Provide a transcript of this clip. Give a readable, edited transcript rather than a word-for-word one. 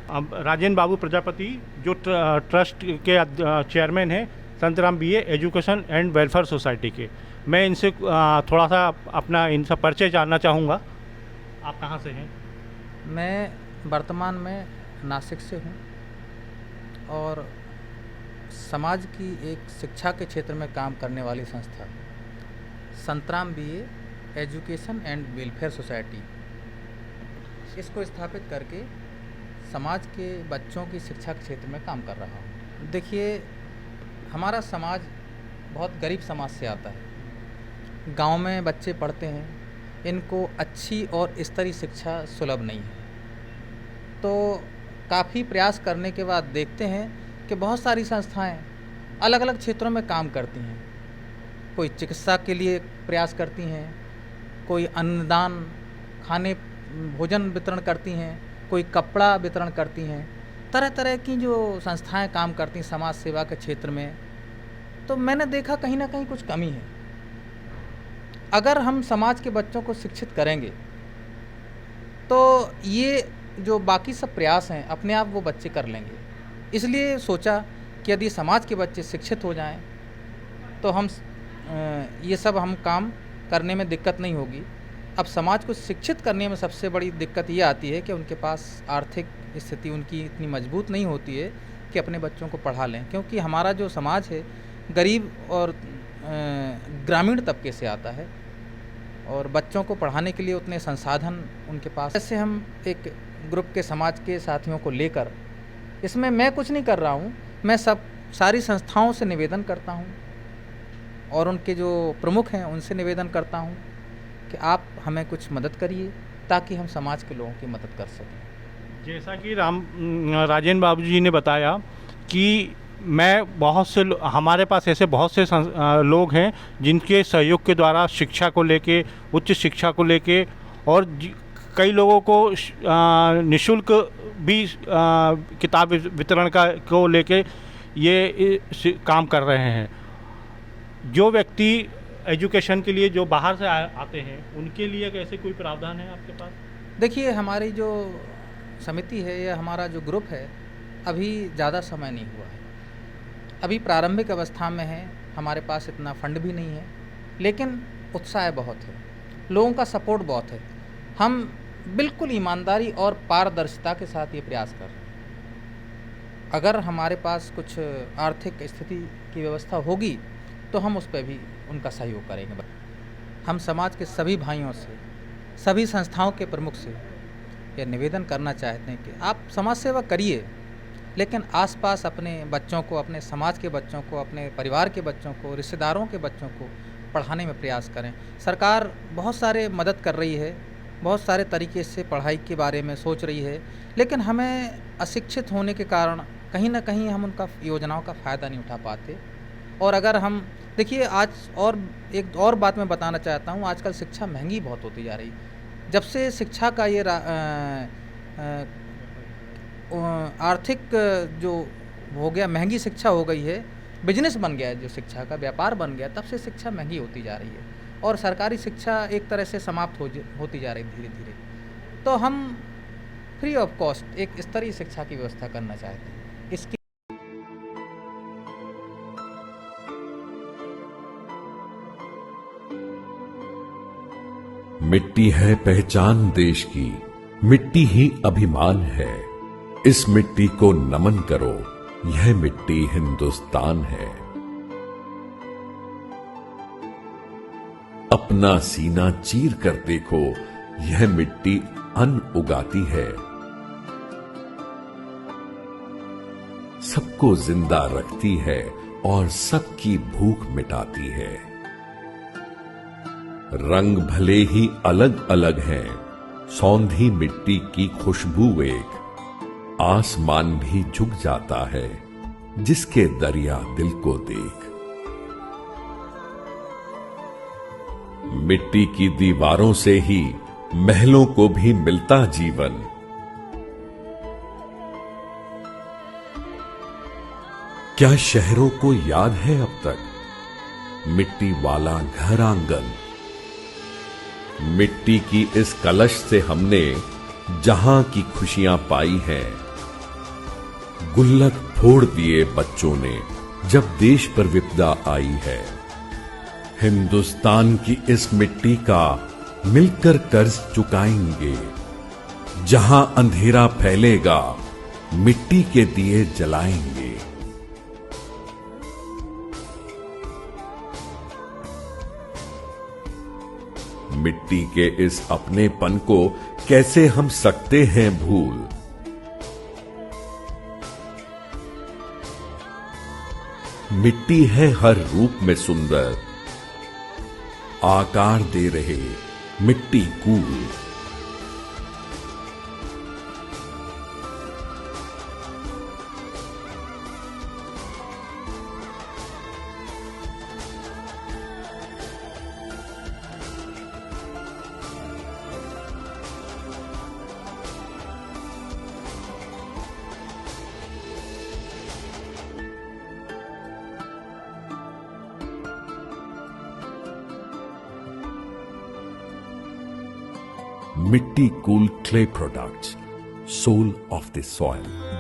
अब राजेंद्र बाबू प्रजापति जो ट्रस्ट के चेयरमैन हैं Santram BA education and welfare society के। मैं इनसे थोड़ा सा अपना इनका परिचय जानना चाहूँगा। आप कहाँ से हैं? मैं वर्तमान में नासिक से हूँ और समाज की एक शिक्षा के क्षेत्र में काम करने वाली संस्था Santram BA education and welfare society, इसको स्थापित करके समाज के बच्चों की शिक्षा के क्षेत्र में काम कर रहा हूँ। देखिए, हमारा समाज बहुत गरीब समाज से आता है। गांव में बच्चे पढ़ते हैं, इनको अच्छी और स्तरीय शिक्षा सुलभ नहीं है। तो काफ़ी प्रयास करने के बाद देखते हैं कि बहुत सारी संस्थाएं अलग अलग क्षेत्रों में काम करती हैं। कोई चिकित्सा के लिए प्रयास करती हैं, कोई अन्नदान खाने भोजन वितरण करती हैं, कोई कपड़ा वितरण करती हैं। तरह तरह की जो संस्थाएं काम करती हैं समाज सेवा के क्षेत्र में। तो मैंने देखा कहीं ना कहीं कुछ कमी है। अगर हम समाज के बच्चों को शिक्षित करेंगे तो ये जो बाकी सब प्रयास हैं अपने आप वो बच्चे कर लेंगे। इसलिए सोचा कि यदि समाज के बच्चे शिक्षित हो जाएं तो हम ये सब हम काम करने में दिक्कत नहीं होगी। अब समाज को शिक्षित करने में सबसे बड़ी दिक्कत ये आती है कि उनके पास आर्थिक स्थिति उनकी इतनी मजबूत नहीं होती है कि अपने बच्चों को पढ़ा लें, क्योंकि हमारा जो समाज है गरीब और ग्रामीण तबके से आता है और बच्चों को पढ़ाने के लिए उतने संसाधन उनके पास। ऐसे हम एक ग्रुप के समाज के साथियों को लेकर, इसमें मैं कुछ नहीं कर रहा हूँ, मैं सारी संस्थाओं से निवेदन करता हूँ और उनके जो प्रमुख हैं उनसे निवेदन करता हूँ कि आप हमें कुछ मदद करिए ताकि हम समाज के लोगों की मदद कर सकें। जैसा कि राजेंद्र बाबू जी ने बताया कि हमारे पास ऐसे बहुत से लोग हैं जिनके सहयोग के द्वारा शिक्षा को लेके, उच्च शिक्षा को लेके और कई लोगों को निःशुल्क भी किताब वितरण को लेके ये काम कर रहे हैं। जो व्यक्ति एजुकेशन के लिए जो बाहर से आते हैं उनके लिए कैसे कोई प्रावधान है आपके पास? देखिए, हमारी जो समिति है या हमारा जो ग्रुप है अभी ज़्यादा समय नहीं हुआ है, अभी प्रारंभिक अवस्था में है। हमारे पास इतना फंड भी नहीं है, लेकिन उत्साह बहुत है, लोगों का सपोर्ट बहुत है। हम बिल्कुल ईमानदारी और पारदर्शिता के साथ ये प्रयास कर रहे हैं। अगर हमारे पास कुछ आर्थिक स्थिति की व्यवस्था होगी तो हम उस पर भी उनका सहयोग करेंगे। हम समाज के सभी भाइयों से, सभी संस्थाओं के प्रमुख से ये निवेदन करना चाहते हैं कि आप समाज सेवा करिए, लेकिन आसपास अपने बच्चों को, अपने समाज के बच्चों को, अपने परिवार के बच्चों को, रिश्तेदारों के बच्चों को पढ़ाने में प्रयास करें। सरकार बहुत सारे मदद कर रही है, बहुत सारे तरीके से पढ़ाई के बारे में सोच रही है, लेकिन हमें अशिक्षित होने के कारण कहीं ना कहीं हम उनका योजनाओं का फ़ायदा नहीं उठा पाते। और अगर हम देखिए, आज और एक और बात मैं बताना चाहता हूँ, आजकल शिक्षा महंगी बहुत होती जा रही। जब से शिक्षा का ये आर्थिक जो हो गया, महंगी शिक्षा हो गई है, बिजनेस बन गया है, जो शिक्षा का व्यापार बन गया, तब से शिक्षा महंगी होती जा रही है और सरकारी शिक्षा एक तरह से समाप्त होती जा रही धीरे धीरे। तो हम फ्री ऑफ कॉस्ट एक स्तरीय शिक्षा की व्यवस्था करना चाहते हैं। इसकी मिट्टी है पहचान देश की, मिट्टी ही अभिमान है। इस मिट्टी को नमन करो, यह मिट्टी हिंदुस्तान है। अपना सीना चीर कर देखो, यह मिट्टी अन्न उगाती है। सबको जिंदा रखती है और सबकी भूख मिटाती है। रंग भले ही अलग अलग हैं, सौंधी मिट्टी की खुशबू एक। आसमान भी झुक जाता है, जिसके दरिया दिल को देख। मिट्टी की दीवारों से ही महलों को भी मिलता जीवन। क्या शहरों को याद है अब तक मिट्टी वाला घर आंगन? मिट्टी की इस कलश से हमने जहां की खुशियां पाई हैं, गुल्लक फोड़ दिए बच्चों ने जब देश पर विपदा आई है। हिंदुस्तान की इस मिट्टी का मिलकर कर्ज चुकाएंगे। जहां अंधेरा फैलेगा मिट्टी के दिए जलाएंगे। मिट्टी के इस अपनेपन को कैसे हम सकते हैं भूल। मिट्टी है हर रूप में सुंदर, आकार दे रहे मिट्टी cool. Mitti Cool Clay Products, Soul of the Soil.